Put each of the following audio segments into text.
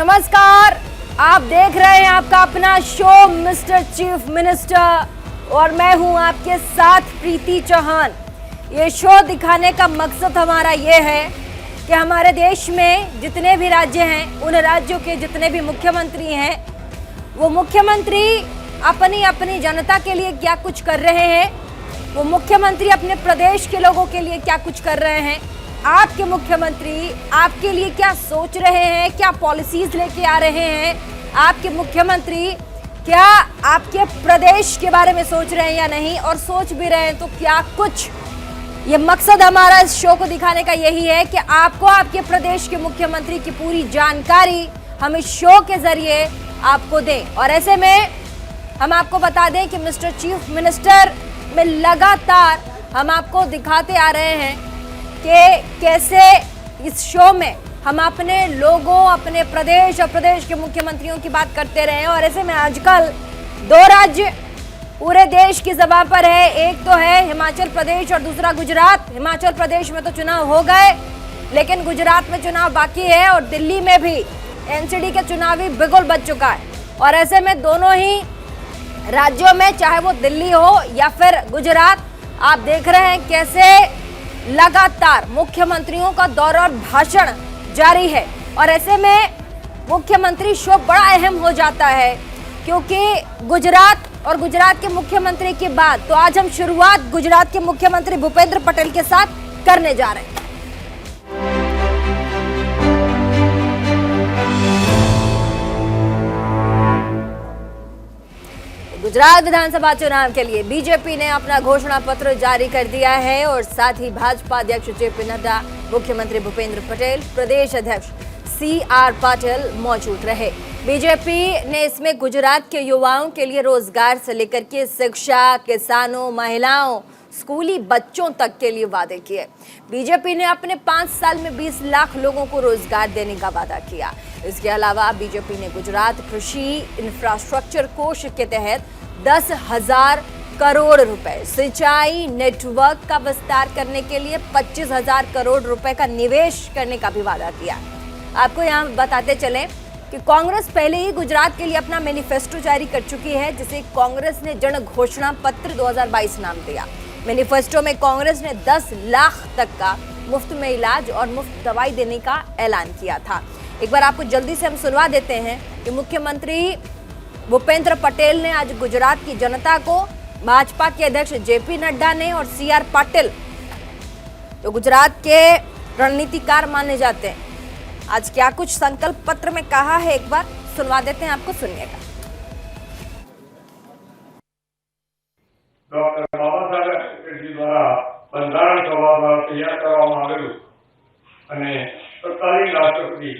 नमस्कार, आप देख रहे हैं आपका अपना शो मिस्टर चीफ मिनिस्टर और मैं हूं आपके साथ प्रीति चौहान। ये शो दिखाने का मकसद हमारा ये है कि हमारे देश में जितने भी राज्य हैं, उन राज्यों के जितने भी मुख्यमंत्री हैं, वो मुख्यमंत्री अपनी अपनी जनता के लिए क्या कुछ कर रहे हैं, वो मुख्यमंत्री अपने प्रदेश के लोगों के लिए क्या कुछ कर रहे हैं, आपके मुख्यमंत्री आपके लिए क्या सोच रहे हैं, क्या पॉलिसीज लेके आ रहे हैं, आपके मुख्यमंत्री क्या आपके प्रदेश के बारे में सोच रहे हैं या नहीं, और सोच भी रहे हैं तो क्या कुछ। ये मकसद हमारा इस शो को दिखाने का यही है कि आपको आपके प्रदेश के मुख्यमंत्री की पूरी जानकारी हम इस शो के जरिए आपको दें। और ऐसे में हम आपको बता दें कि मिस्टर चीफ मिनिस्टर में लगातार हम आपको दिखाते आ रहे हैं कि कैसे इस शो में हम अपने लोगों, अपने प्रदेश और प्रदेश के मुख्यमंत्रियों की बात करते रहे हैं। और ऐसे में आजकल दो राज्य पूरे देश की ज़बान पर है, एक तो है हिमाचल प्रदेश और दूसरा गुजरात। हिमाचल प्रदेश में तो चुनाव हो गए, लेकिन गुजरात में चुनाव बाकी है और दिल्ली में भी एनसीडी के चुनावी बिगुल बज चुका है। और ऐसे में दोनों ही राज्यों में, चाहे वो दिल्ली हो या फिर गुजरात, आप देख रहे हैं कैसे लगातार मुख्यमंत्रियों का दौरा और भाषण जारी है। और ऐसे में मुख्यमंत्री शो बड़ा अहम हो जाता है, क्योंकि गुजरात और गुजरात के मुख्यमंत्री के बाद तो आज हम शुरुआत गुजरात के मुख्यमंत्री भूपेंद्र पटेल के साथ करने जा रहे हैं। गुजरात विधानसभा चुनाव के लिए बीजेपी ने अपना घोषणा पत्र जारी कर दिया है और साथ ही भाजपा अध्यक्ष जेपी नड्डा, मुख्यमंत्री भूपेंद्र पटेल, प्रदेश अध्यक्ष CR पाटिल मौजूद रहे। बीजेपी ने इसमें गुजरात के युवाओं के लिए रोजगार से लेकर के शिक्षा, किसानों, महिलाओं, स्कूली बच्चों तक के लिए वादे किए। बीजेपी ने अपने 5 साल में 20 लाख लोगों को रोजगार देने का वादा किया। इसके अलावा बीजेपी ने गुजरात कृषि इंफ्रास्ट्रक्चर कोष के तहत 10,000 करोड़ रुपए, सिंचाई नेटवर्क का विस्तार करने के लिए 25,000 करोड़ रुपए का निवेश करने का भी वादा किया। आपको यहाँ बताते चलें कि कांग्रेस पहले ही गुजरात के लिए अपना मैनिफेस्टो जारी कर चुकी है, जिसे कांग्रेस ने जन घोषणा पत्र 2022 नाम दिया। मैनिफेस्टो में कांग्रेस ने 10 लाख तक का मुफ्त में इलाज और मुफ्त दवाई देने का ऐलान किया था। एक बार आपको जल्दी से हम सुनवा देते हैं कि मुख्यमंत्री भूपेंद्र पटेल ने आज गुजरात की जनता को, भाजपा के अध्यक्ष जेपी नड्डा ने और CR पाटिल, जो गुजरात के रणनीतिकार माने जाते हैं, आज क्या कुछ संकल्प पत्र में कहा है, एक बार सुनवा देते हैं आपको, सुनिएगा। डॉक्टर बाबा साहेब आंबेडकर द्वारा બંધારણ સભા દ્વારા તૈયાર કરવામાં આવેલું અને તત્કાલીન રાષ્ટ્રપતિ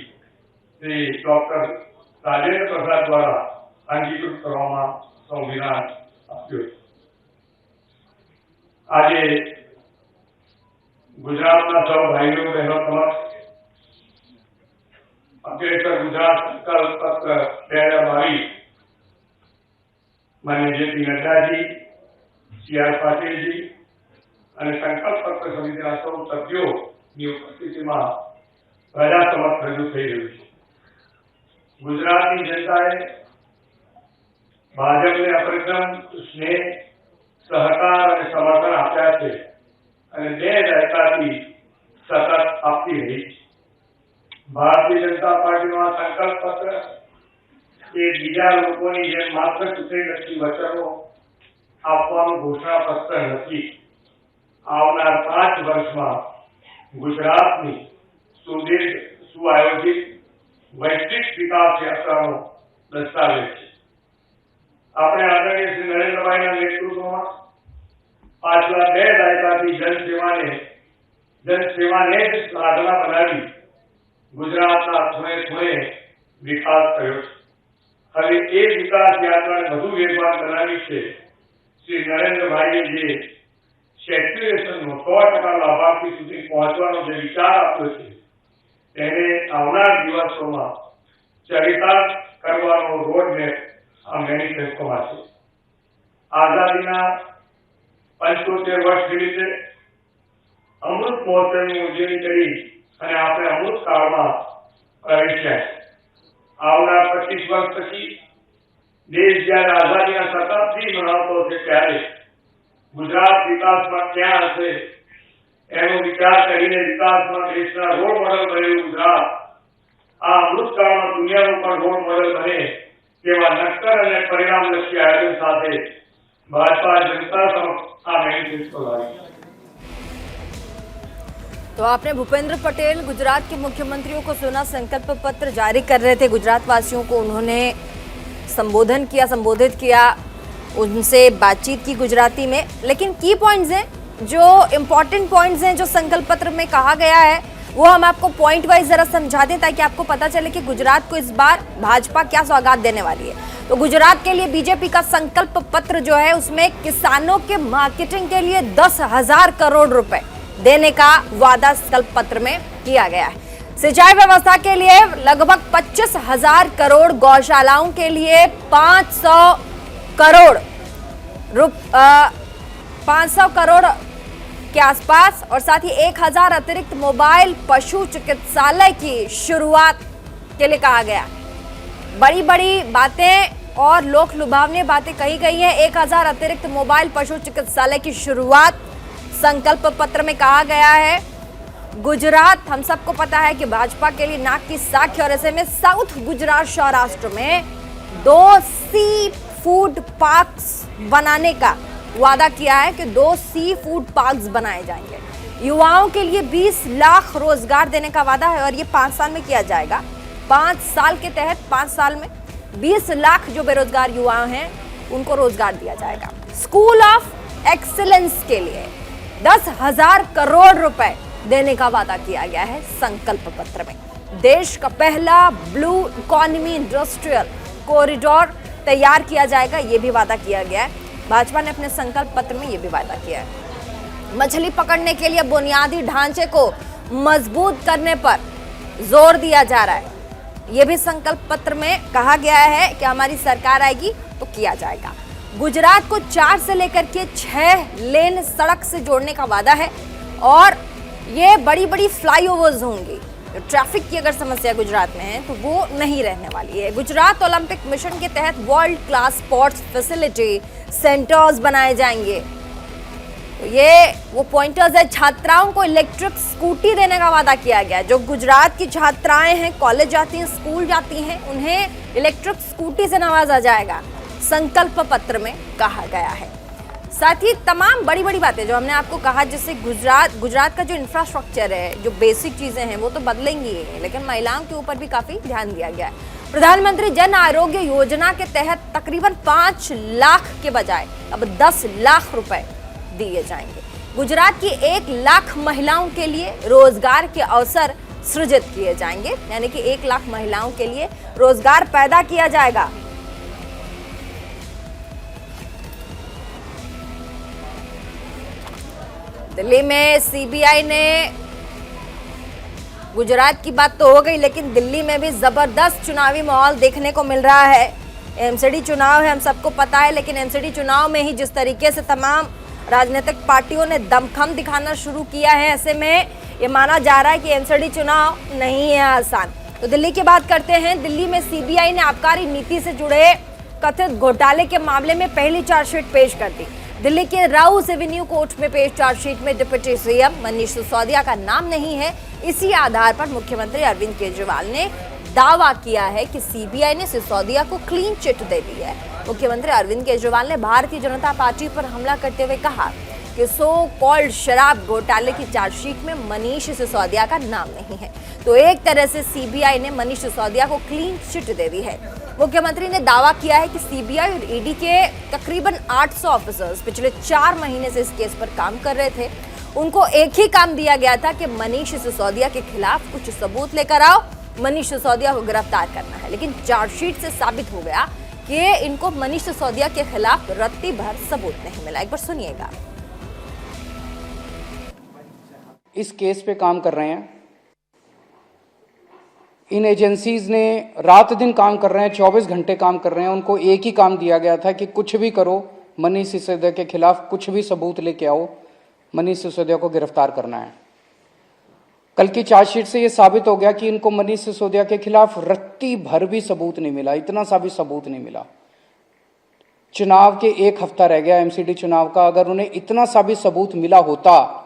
શ્રી ડોક્ટર રાજેન્દ્ર પ્રસાદ દ્વારા અંગીકૃત કરવામાં સંવિધાન આપ્યું। આજે ગુજરાતના સૌ ભાઈઓ બહેનો સમક્ષ અંકલેશ્વર ગુજરાત સંકલ્પ પત્ર 2022 માનनीय जेपी नड्डाजी, CR પાટીલજી અને સંકલ્પ પત્ર સમિતિના સૌ સભ્યોની ઉપસ્થિતિમાં પ્રજા સમક્ષ રજૂ થઈ રહ્યું છે। ગુજરાતની જનતાએ ભાજપને અપ્રતિમ સ્નેહ, સહકાર અને સમર્થન આપ્યા છે અને 2 દાયકાથી સતત આપતી રહી છે। ભારતીય જનતા પાર્ટીનો આ સંકલ્પ પત્ર એ બીજા લોકોની જેમ માત્ર ચૂંટણીલક્ષી વચનો આપવાનું ઘોષણા પત્ર નથી। આવનાર 5 વર્ષમાં ગુજરાતની સુદીર્ઘ, સુઆયોજિત વૈશ્વિક વિકાસ યાત્રાનો દસ્તાવેજ છે। આપણે આદરણીય શ્રી નરેન્દ્રભાઈના નેતૃત્વમાં પાછલા 2 દાયકાથી જનસેવાને જ સાધના બનાવી ગુજરાતના ખૂણે ખૂણે વિકાસ કર્યો છે। હવે એ વિકાસ યાત્રાને વધુ વેગવાન બનાવી છે શ્રી નરેન્દ્રભાઈએ જે સેચ્યુરેશનનો 100% લાભાર્થી સુધી પહોંચવાનો જે વિચાર આપ્યો છે, તેને આવનાર દિવસોમાં ચરિતાર્થ કરવાનો રોડમેપ આ મેનિફેસ્ટોમાં છે। આઝાદીના 75 વર્ષ નિમિત્તે અમૃત મહોત્સવની ઉજવણી કરી અને આપણે અમૃત કાળમાં પ્રવેશ્યા છે। આવનાર 25 વર્ષ પછી દેશ જ્યારે આઝાદીના શતાબ્દી મનાવતો છે ત્યારે ગુજરાત વિકાસમાં ક્યાં હશે એનો વિચાર કરીને વિકાસમાં દેશના રોલ મોડલ બનેલું ગુજરાત આ અમૃતકાળમાં દુનિયાનું પણ રોલ મોડલ બને તેવા નક્કર અને પરિણામલક્ષી આયોજન સાથે ભાજપા જનતા સમક્ષ આ મેનિફેસ્ટો લાવી। तो आपने भूपेंद्र पटेल गुजरात के मुख्यमंत्रियों को सुना, संकल्प पत्र जारी कर रहे थे गुजरात वासियों को, उन्होंने संबोधित किया, उनसे बातचीत की गुजराती में। लेकिन की पॉइंट्स हैं, जो इम्पोर्टेंट पॉइंट्स हैं जो संकल्प पत्र में कहा गया है, वो हम आपको पॉइंट वाइज जरा समझा दें ताकि आपको पता चले कि गुजरात को इस बार भाजपा क्या सौगात देने वाली है। तो गुजरात के लिए बीजेपी का संकल्प पत्र जो है उसमें किसानों के मार्केटिंग के लिए 10,000 करोड़ रुपए देने का वादा संकल्प पत्र में किया गया है। सिंचाई व्यवस्था के लिए लगभग 25,000 करोड़, गौशालाओं के लिए 500 करोड़ के आसपास और साथ ही 1,000 अतिरिक्त मोबाइल पशु चिकित्सालय की शुरुआत के लिए कहा गया। बड़ी बड़ी बातें और लोक लुभावनी बातें कही गई हैं। 1,000 अतिरिक्त मोबाइल पशु चिकित्सालय की शुरुआत संकल्प पत्र में कहा गया है। गुजरात, हम सबको पता है कि भाजपा के लिए नाक की साख है और ऐसे में साउथ गुजरात सौराष्ट्र में 2 सी फूड पार्क्स बनाने का वादा किया है कि 2 सी फूड पार्क्स बनाए जाएंगे। युवाओं के लिए 20 लाख रोजगार देने का वादा है और ये 5 साल में किया जाएगा। 5 साल के तहत 5 साल में 20 लाख जो बेरोजगार युवा हैं उनको रोजगार दिया जाएगा। स्कूल ऑफ एक्सीलेंस के लिए 10,000 करोड़ रुपए देने का वादा किया गया है संकल्प पत्र में। देश का पहला ब्लू इकोनॉमी इंडस्ट्रियल कॉरिडोर तैयार किया जाएगा, ये भी वादा किया गया है। भाजपा ने अपने संकल्प पत्र में ये भी वादा किया है। मछली पकड़ने के लिए बुनियादी ढांचे को मजबूत करने पर जोर दिया जा रहा है। ये भी संकल्प पत्र में कहा गया है कि हमारी सरकार आएगी तो किया जाएगा। गुजरात को 4 से लेकर के 6 लेन सड़क से जोड़ने का वादा है और ये बड़ी बड़ी फ्लाईओवर्स होंगी। ट्रैफिक की अगर समस्या गुजरात में है तो वो नहीं रहने वाली है। गुजरात ओलंपिक मिशन के तहत world class sports facility centres बनाए जाएंगे। तो ये वो पॉइंटर्स है। छात्राओं को इलेक्ट्रिक स्कूटी देने का वादा किया गया है। जो गुजरात की छात्राएं हैं, कॉलेज जाती हैं, स्कूल जाती हैं, उन्हें इलेक्ट्रिक स्कूटी से नवाजा जाएगा, संकल्प पत्र में कहा गया है। साथ ही तमाम बड़ी बड़ी बातें जो हमने आपको कहा, जिससे गुजरात का जो इंफ्रास्ट्रक्चर है, जो बेसिक चीजें हैं वो तो बदलेंगी, लेकिन महिलाओं के ऊपर भी काफी ध्यान दिया गया है। प्रधानमंत्री जन आरोग्य योजना के तहत तकरीबन 5 लाख के बजाय अब 10 लाख रुपए दिए जाएंगे। गुजरात की 1 लाख महिलाओं के लिए रोजगार के अवसर सृजित किए जाएंगे, यानी कि 1 लाख महिलाओं के लिए रोजगार पैदा किया जाएगा। दिल्ली में सीबीआई ने, गुजरात की बात तो हो गई, लेकिन दिल्ली में भी जबरदस्त चुनावी माहौल देखने को मिल रहा है। एमसीडी चुनाव है, हम सबको पता है, लेकिन एमसीडी चुनाव में ही जिस तरीके से तमाम राजनीतिक पार्टियों ने दमखम दिखाना शुरू किया है, ऐसे में ये माना जा रहा है कि एमसीडी चुनाव नहीं है आसान। तो दिल्ली की बात करते हैं। दिल्ली में सीबीआई ने आबकारी नीति से जुड़े कथित घोटाले के मामले में पहली चार्जशीट पेश कर दी। दिल्ली के राउस एवेन्यू कोर्ट में पेश चार्जशीट में डिप्टी सीएम मनीष सिसोदिया का नाम नहीं है। इसी आधार पर मुख्यमंत्री अरविंद केजरीवाल ने दावा किया है कि सीबीआई ने सिसोदिया को क्लीन चिट दे दी है। मुख्यमंत्री अरविंद केजरीवाल ने भारतीय जनता पार्टी पर हमला करते हुए कहा कि सो कॉल्ड शराब घोटाले की चार्जशीट में मनीष सिसोदिया का नाम नहीं है। तो एक तरह से सीबीआई ने मनीष सिसोदिया को क्लीन चिट दे दी है। मुख्यमंत्री ने दावा किया है कि सीबीआई और ईडी के तकरीबन 800 ऑफिसर्स पिछले 4 महीने से इस केस पर काम कर रहे थे। उनको एक ही काम दिया गया था कि मनीष सिसोदिया के खिलाफ कुछ सबूत लेकर आओ, मनीष सिसोदिया को गिरफ्तार करना है। लेकिन चार्जशीट से साबित हो गया कि इनको मनीष सिसोदिया के खिलाफ रत्ती भर सबूत नहीं मिला। एक बार सुनिएगा। इस केस पे काम कर रहे हैं, इन एजेंसीज ने रात दिन काम कर रहे हैं, 24 घंटे काम कर रहे हैं। उनको एक ही काम दिया गया था कि कुछ भी करो, मनीष सिसोदिया के खिलाफ कुछ भी सबूत लेके आओ, मनीष सिसोदिया को गिरफ्तार करना है। कल की चार्जशीट से यह साबित हो गया कि इनको मनीष सिसोदिया के खिलाफ रत्ती भर भी सबूत नहीं मिला, इतना सा भी सबूत नहीं मिला। चुनाव के 1 हफ्ता रह गया एमसीडी चुनाव का, अगर उन्हें इतना सा भी सबूत मिला होता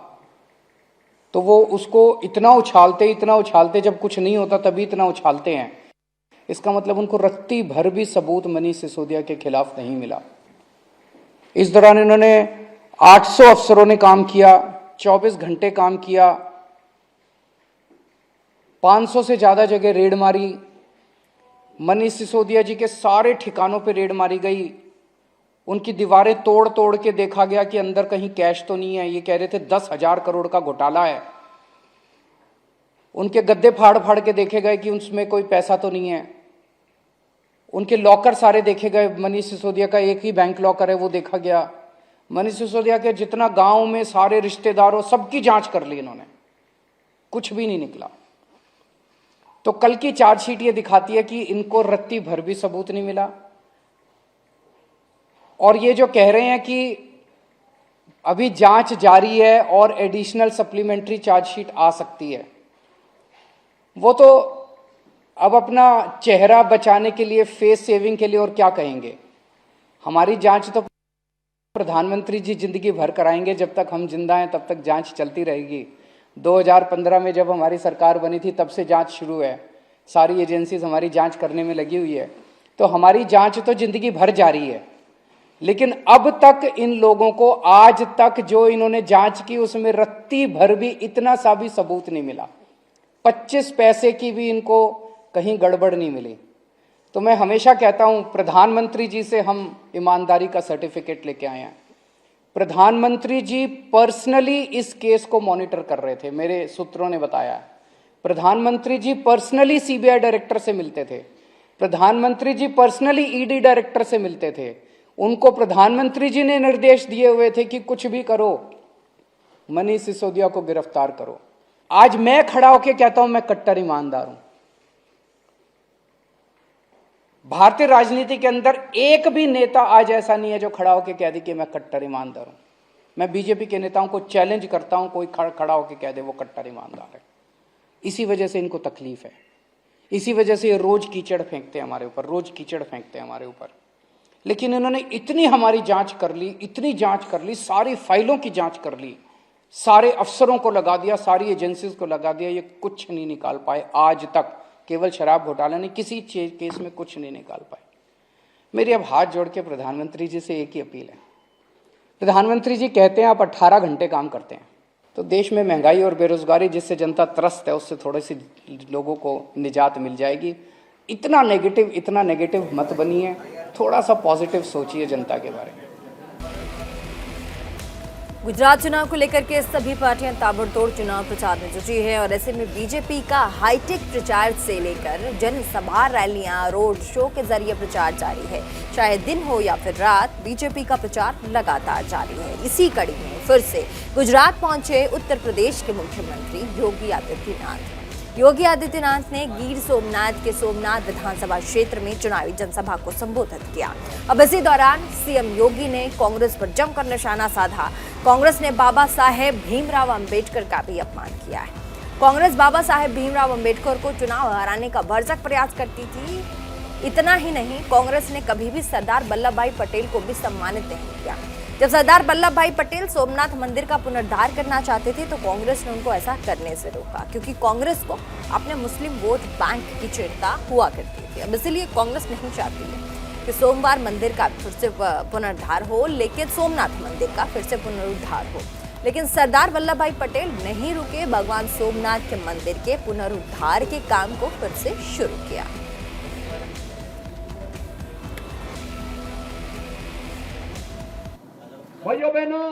तो वो उसको इतना उछालते, जब कुछ नहीं होता तभी इतना उछालते हैं। इसका मतलब उनको रत्ती भर भी सबूत मनीष सिसोदिया के खिलाफ नहीं मिला। इस दौरान इन्होंने 800 अफसरों ने काम किया, 24 घंटे काम किया, 500 से ज्यादा जगह रेड मारी। मनीष सिसोदिया जी के सारे ठिकानों पे रेड मारी गई। उनकी दीवारें तोड़ तोड़ के देखा गया कि अंदर कहीं कैश तो नहीं है। ये कह रहे थे 10,000 करोड़ का घोटाला है। उनके गद्दे फाड़ फाड़ के देखे गए कि उसमें कोई पैसा तो नहीं है। उनके लॉकर सारे देखे गए। मनीष सिसोदिया का एक ही बैंक लॉकर है, वो देखा गया। मनीष सिसोदिया के जितना गांव में सारे रिश्तेदारों सबकी जांच कर ली इन्होंने, कुछ भी नहीं निकला। तो कल की चार्जशीट ये दिखाती है कि इनको रत्ती भर भी सबूत नहीं मिला। और ये जो कह रहे हैं कि अभी जांच जारी है और एडिशनल सप्लीमेंट्री चार्जशीट आ सकती है, वो तो अब अपना चेहरा बचाने के लिए, फेस सेविंग के लिए और क्या कहेंगे। हमारी जांच तो प्रधानमंत्री जी जिंदगी भर कराएंगे, जब तक हम जिंदा हैं तब तक जांच चलती रहेगी। 2015 में जब हमारी सरकार बनी थी तब से जांच शुरू है, सारी एजेंसीज हमारी जांच करने में लगी हुई है। तो हमारी जांच तो जिंदगी भर जारी है। लेकिन अब तक इन लोगों को, आज तक जो इन्होंने जांच की उसमें रत्ती भर भी इतना सा भी सबूत नहीं मिला। 25 पैसे की भी इनको कहीं गड़बड़ नहीं मिली। तो मैं हमेशा कहता हूं, प्रधानमंत्री जी से हम ईमानदारी का सर्टिफिकेट लेके आए हैं। प्रधानमंत्री जी पर्सनली इस केस को मॉनिटर कर रहे थे, मेरे सूत्रों ने बताया। प्रधानमंत्री जी पर्सनली सीबीआई डायरेक्टर से मिलते थे। प्रधानमंत्री जी पर्सनली ईडी डायरेक्टर से मिलते थे। उनको प्रधानमंत्री जी ने निर्देश दिए हुए थे कि कुछ भी करो, मनीष सिसोदिया को गिरफ्तार करो। आज मैं खड़ा होकर कहता हूं मैं कट्टर ईमानदार हूं। भारतीय राजनीति के अंदर एक भी नेता आज ऐसा नहीं है जो खड़ा होकर कह दे कि मैं कट्टर ईमानदार हूं। मैं बीजेपी के नेताओं को चैलेंज करता हूं, कोई खड़ा होकर कह दे वो कट्टर ईमानदार है। इसी वजह से इनको तकलीफ है, इसी वजह से ये रोज कीचड़ फेंकते हैं हमारे ऊपर, रोज कीचड़ फेंकते हैं हमारे ऊपर। लेकिन इन्होंने इतनी हमारी जांच कर ली, इतनी जांच कर ली, सारी फाइलों की जांच कर ली, सारे अफसरों को लगा दिया, सारी एजेंसीज को लगा दिया, ये कुछ नहीं निकाल पाए आज तक। केवल शराब घोटाला नहीं, किसी केस में कुछ नहीं निकाल पाए। मेरी अब हाथ जोड़ के प्रधानमंत्री जी से एक ही अपील है। प्रधानमंत्री जी कहते हैं आप 18 घंटे काम करते हैं, तो देश में महंगाई और बेरोजगारी जिससे जनता त्रस्त है उससे थोड़ी सी लोगों को निजात मिल जाएगी। इतना नेगेटिव मत बनिए, थोड़ा सा पॉजिटिव सोचिए जनता के बारे में। गुजरात चुनाव को लेकर के सभी पार्टियां ताबड़तोड़ चुनाव प्रचार में जुटी है और ऐसे में बीजेपी का हाईटेक प्रचार से लेकर जनसभा, रैलियां, रोड शो के जरिए प्रचार जारी है। चाहे दिन हो या फिर रात, बीजेपी का प्रचार लगातार जारी है। इसी कड़ी में फिर से गुजरात पहुंचे उत्तर प्रदेश के मुख्यमंत्री योगी आदित्यनाथ। योगी आदित्यनाथ ने गिर सोमनाथ के सोमनाथ विधानसभा क्षेत्र में चुनावी जनसभा को संबोधित किया। अब इसी दौरान सीएम योगी ने कांग्रेस पर जमकर निशाना साधा। कांग्रेस ने बाबा साहेब भीमराव अंबेडकर का भी अपमान किया है। कांग्रेस बाबा साहेब भीमराव अंबेडकर को चुनाव हराने का भरसक प्रयास करती थी। इतना ही नहीं, कांग्रेस ने कभी भी सरदार वल्लभ भाई पटेल को भी सम्मानित नहीं किया। जब सरदार वल्लभ भाई पटेल सोमनाथ मंदिर का पुनरुद्धार करना चाहते थे तो कांग्रेस ने उनको ऐसा करने से रोका, क्योंकि कांग्रेस को अपने मुस्लिम वोट बैंक की चिंता हुआ करती थी। अब इसलिए कांग्रेस नहीं चाहती है कि सोमवार मंदिर का फिर से पुनरुद्धार हो, लेकिन सोमनाथ मंदिर का फिर से पुनरुद्धार हो। लेकिन सरदार वल्लभ भाई पटेल नहीं रुके, भगवान सोमनाथ के मंदिर के पुनरुद्धार के काम को फिर से शुरू किया। भाइयों बहनों,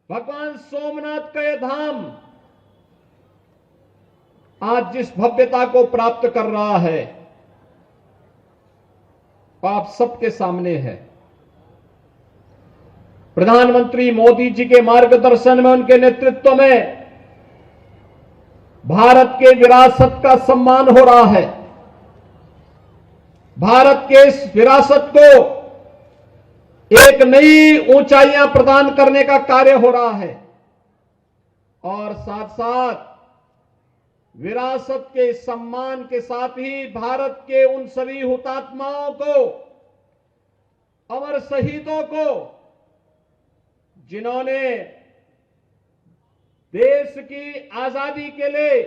भगवान सोमनाथ का यह धाम आज जिस भव्यता को प्राप्त कर रहा है आप सबके सामने है। प्रधानमंत्री मोदी जी के मार्गदर्शन में, उनके नेतृत्व में भारत के विरासत का सम्मान हो रहा है। भारत के इस विरासत को एक नई ऊंचाइयां प्रदान करने का कार्य हो रहा है। और साथ साथ विरासत के सम्मान के साथ ही भारत के उन सभी हुतात्माओं को, अमर शहीदों को, जिन्होंने देश की आजादी के लिए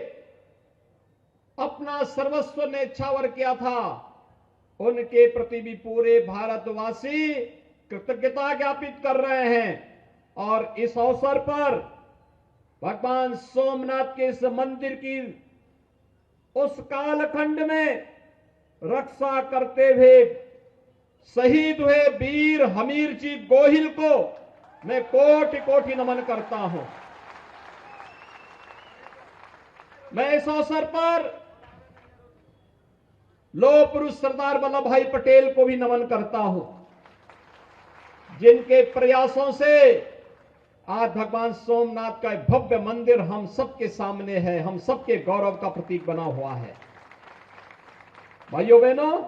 अपना सर्वस्व न्यौछावर किया था, उनके प्रति भी पूरे भारतवासी कृतज्ञता ज्ञापित कर रहे हैं। और इस अवसर पर भगवान सोमनाथ के इस मंदिर की उस कालखंड में रक्षा करते हुए शहीद हुए वीर हमीर जी गोहिल को मैं कोटि कोटि नमन करता हूं। मैं इस अवसर पर लौह पुरुष सरदार वल्लभ भाई पटेल को भी नमन करता हूं, जिनके प्रयासों से आज भगवान सोमनाथ का भव्य मंदिर हम सबके सामने है, हम सबके गौरव का प्रतीक बना हुआ है। भाइयों बहनों,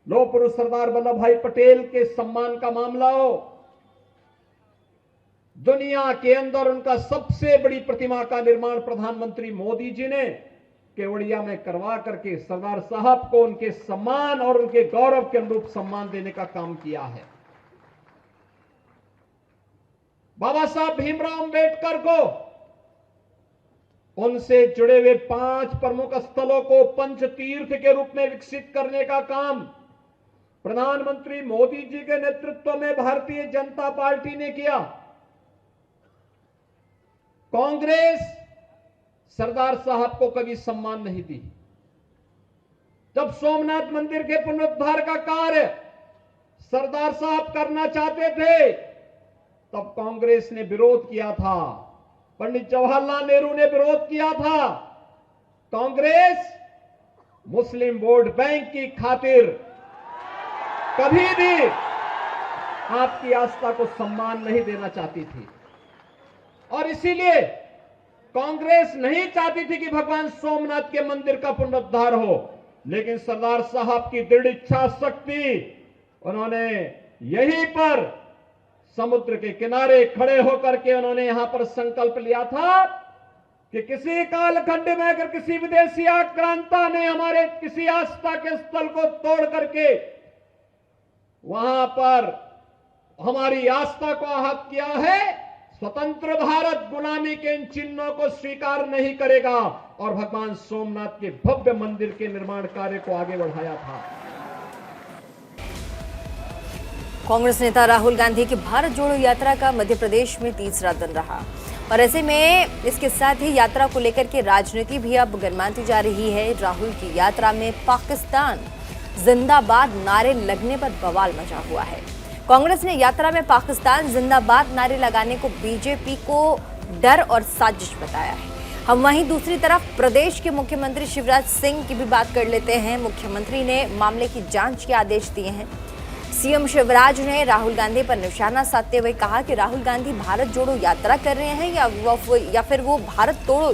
लौह पुरुष सरदार वल्लभ भाई पटेल के सम्मान का मामला हो, दुनिया के अंदर उनका सबसे बड़ी प्रतिमा का निर्माण प्रधानमंत्री मोदी जी ने केवड़िया में करवा करके सरदार साहब को उनके सम्मान और उनके गौरव के अनुरूप सम्मान देने का काम किया है। बाबा साहब भीमराव अंबेडकर को उनसे जुड़े हुए 5 प्रमुख स्थलों को पंच तीर्थ के रूप में विकसित करने का काम प्रधानमंत्री मोदी जी के नेतृत्व में भारतीय जनता पार्टी ने किया। कांग्रेस सरदार साहब को कभी सम्मान नहीं दी। जब सोमनाथ मंदिर के पुनरुद्धार का कार्य सरदार साहब करना चाहते थे, तब कांग्रेस ने विरोध किया था, पंडित जवाहरलाल नेहरू ने विरोध किया था। कांग्रेस मुस्लिम वोट बैंक की खातिर कभी भी आपकी आस्था को सम्मान नहीं देना चाहती थी, और इसीलिए कांग्रेस नहीं चाहती थी कि भगवान सोमनाथ के मंदिर का पुनरुद्धार हो। लेकिन सरदार साहब की दृढ़ इच्छा शक्ति, उन्होंने यहीं पर समुद्र के किनारे खड़े होकर के उन्होंने यहां पर संकल्प लिया था कि किसी कालखंड में अगर किसी विदेशी आक्रांता ने हमारे किसी आस्था के स्थल को तोड़ करके वहां पर हमारी आस्था को आहत किया है, स्वतंत्र भारत गुलामी के इन चिन्हों को स्वीकार नहीं करेगा। और भगवान सोमनाथ के भव्य मंदिर के निर्माण कार्य को आगे बढ़ाया था। कांग्रेस नेता राहुल गांधी की भारत जोड़ो यात्रा का मध्य प्रदेश में तीसरा दिन रहा, और ऐसे में इसके साथ ही यात्रा को लेकर के राजनीति भी अब गरमाती जा रही है। राहुल की यात्रा में पाकिस्तान जिंदाबाद नारे लगने पर बवाल मचा हुआ है। कांग्रेस ने यात्रा में पाकिस्तान जिंदाबाद नारे लगाने को बीजेपी को डर और साजिश बताया है। हम वहीं दूसरी तरफ प्रदेश के मुख्यमंत्री शिवराज सिंह की भी बात कर लेते हैं। मुख्यमंत्री ने मामले की जांच के आदेश दिए हैं। सीएम शिवराज ने राहुल गांधी पर निशाना साधते हुए कहा कि राहुल गांधी भारत जोड़ो यात्रा कर रहे हैं या फिर वो भारत तोड़ो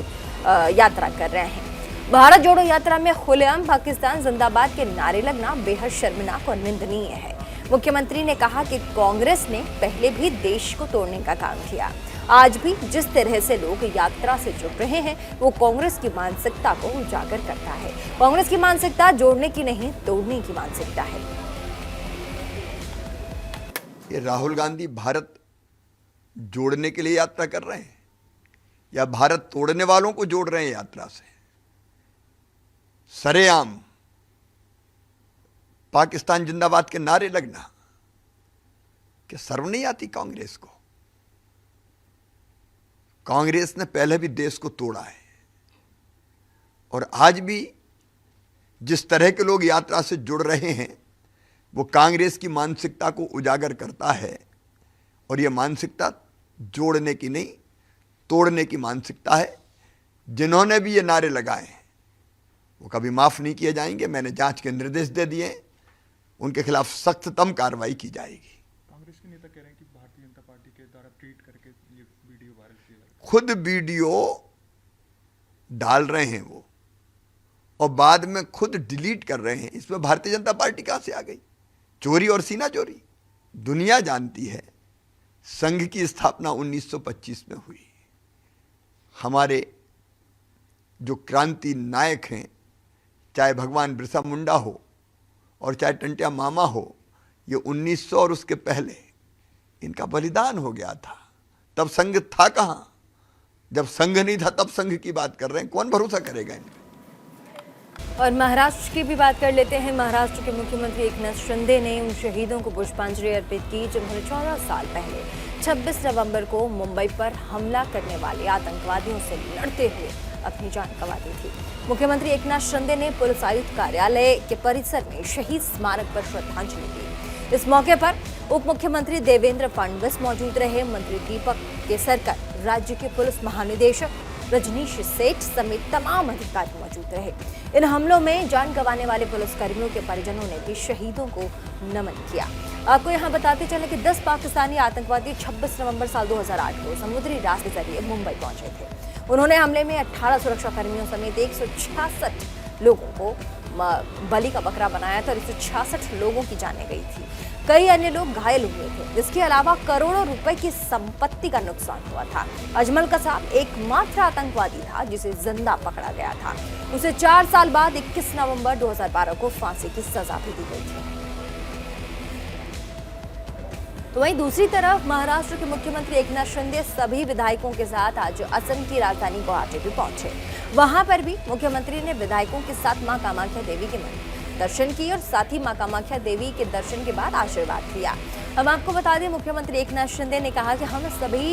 यात्रा कर रहे हैं। भारत जोड़ो यात्रा में खुलेआम पाकिस्तान जिंदाबाद के नारे लगना बेहद शर्मनाक और निंदनीय है। मुख्यमंत्री ने कहा कि कांग्रेस ने पहले भी देश को तोड़ने का काम किया। आज भी जिस तरह से लोग यात्रा से जुड़ रहे हैं, वो कांग्रेस की मानसिकता को उजागर करता है। कांग्रेस की मानसिकता जोड़ने की नहीं, तोड़ने की मानसिकता है। ये राहुल गांधी भारत जोड़ने के लिए यात्रा कर रहे हैं या भारत तोड़ने वालों को जोड़ रहे हैं यात्रा से? सरेआम पाकिस्तान जिंदाबाद के नारे लगना, कि शर्म नहीं आती कांग्रेस को? कांग्रेस ने पहले भी देश को तोड़ा है, और आज भी जिस तरह के लोग यात्रा से जुड़ रहे हैं वो कांग्रेस की मानसिकता को उजागर करता है। और ये मानसिकता जोड़ने की नहीं, तोड़ने की मानसिकता है। जिन्होंने भी ये नारे लगाए हैं वो कभी माफ़ नहीं किए जाएंगे। मैंने जांच के निर्देश दे दिए, उनके खिलाफ सख्ततम कार्रवाई की जाएगी। कांग्रेस के नेता कह रहे हैं कि भारतीय जनता पार्टी के द्वारा ट्वीट करके ये वीडियो वायरल किया जा रहा है। खुद वीडियो डाल रहे हैं वो, और बाद में खुद डिलीट कर रहे हैं। इसमें भारतीय जनता पार्टी कहां से आ गई? चोरी और सीना चोरी। दुनिया जानती है संघ की स्थापना 1925 में हुई। हमारे जो क्रांति नायक हैं, चाहे भगवान बिरसा मुंडा हो और चाहे टंटिया मामा हो, ये 1900 और उसके पहले इनका बलिदान हो गया था। तब संघ था कहाँ? जब संघ नहीं था तब संघ की बात कर रहे हैं, कौन भरोसा करेगा इन पे? और महाराष्ट्र की भी बात कर लेते हैं। महाराष्ट्र के मुख्यमंत्री एकनाथ शिंदे ने उन शहीदों को पुष्पांजलि अर्पित की जिन्होंने 14 साल पहले 26 नवंबर को मुंबई पर हमला करने वाले आतंकवादियों से लड़ते हुए अपनी जान गंवा दी थी। मुख्यमंत्री एकनाथ शिंदे ने पुलिस आयुक्त कार्यालय के परिसर में शहीद स्मारक पर श्रद्धांजलि दी। इस मौके पर उप मुख्यमंत्री देवेंद्र फडणवीस मौजूद रहे। मंत्री दीपक केसरकर, राज्य के पुलिस महानिदेशक रजनीश सेठ समेत तमाम अधिकारी मौजूद रहे। इन हमलों में जान गंवाने वाले पुलिसकर्मियों के परिजनों ने भी शहीदों को नमन किया। आपको यहां बताते चले कि 10 पाकिस्तानी आतंकवादी 26 नवंबर साल 2008 को समुद्री रास्ते जरिए मुंबई पहुंचे थे। उन्होंने हमले में 18 सुरक्षाकर्मियों समेत 166 लोगों को बलि का बकरा बनाया था और 166 लोगों की जानें गई थी। कई अन्य लोग घायल हुए थे। इसके अलावा करोड़ों रुपए की संपत्ति का नुकसान हुआ था। अजमल कसाब एकमात्र आतंकवादी था जिसे जिंदा पकड़ा गया था। उसे 4 साल बाद 21 नवंबर 2012 को फांसी की सजा भी दी गई थी। तो वहीं दूसरी तरफ महाराष्ट्र के मुख्यमंत्री एकनाथ शिंदे सभी विधायकों के साथ आज असम की राजधानी गुवाहाटी भी पहुंचे। वहां पर भी मुख्यमंत्री ने विधायकों के साथ मां कामाख्या देवी के दर्शन किए और साथ ही मां कामाख्या देवी के दर्शन के बाद आशीर्वाद लिया। हम आपको बता दें, मुख्यमंत्री एकनाथ शिंदे ने कहा कि हम सभी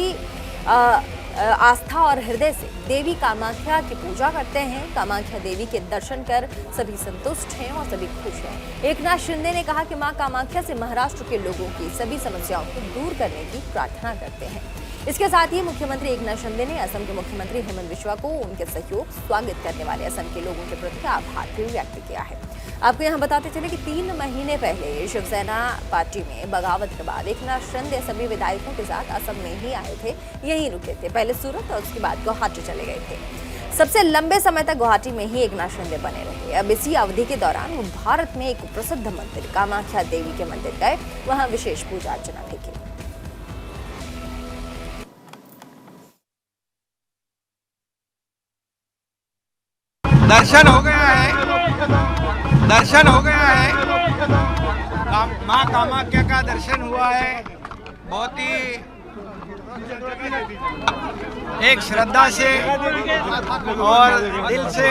आस्था और हृदय से देवी कामाख्या की पूजा करते हैं। कामाख्या देवी के दर्शन कर सभी संतुष्ट हैं और सभी खुश हैं। एकनाथ शिंदे ने कहा कि मां कामाख्या से महाराष्ट्र के लोगों की सभी समस्याओं को दूर करने की प्रार्थना करते हैं। इसके साथ ही मुख्यमंत्री एकनाथ शिंदे ने असम के मुख्यमंत्री हेमंत बिस्वा को उनके सहयोग स्वागत करने वाले असम के लोगों के प्रति आभार भी व्यक्त किया है। आपको यहाँ बताते चले कि 3 महीने पहले शिवसेना पार्टी में बगावत के बाद एकनाथ शिंदे सभी विधायकों के साथ असम में ही आए थे, यहीं रुके थे। पहले सूरत और उसके बाद गुवाहाटी चले गए थे। सबसे लंबे समय तक गुवाहाटी में ही एकनाथ शिंदे बने रहे। अब इसी अवधि के दौरान वो भारत में एक प्रसिद्ध मंदिर कामाख्या देवी के मंदिर गए, वहाँ विशेष पूजा अर्चना भी की। दर्शन हो गया है, दर्शन हो गया है। माँ कामाख्या का दर्शन हुआ है। बहुत ही एक श्रद्धा से और दिल से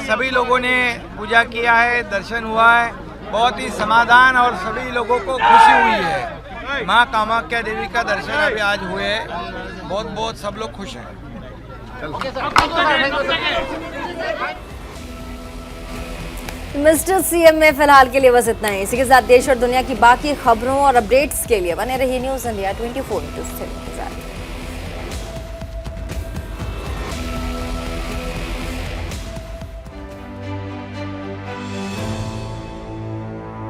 सभी लोगों ने पूजा किया है, दर्शन हुआ है। बहुत ही समाधान और सभी लोगों को खुशी हुई है। माँ कामाख्या देवी का दर्शन अभी आज हुए हैं। बहुत बहुत सब लोग खुश हैं। मिस्टर सीएम में फिलहाल के लिए बस इतना ही। इसी के साथ देश और दुनिया की बाकी खबरों और अपडेट्स के लिए बने रहिए न्यूज़ इंडिया 24/7।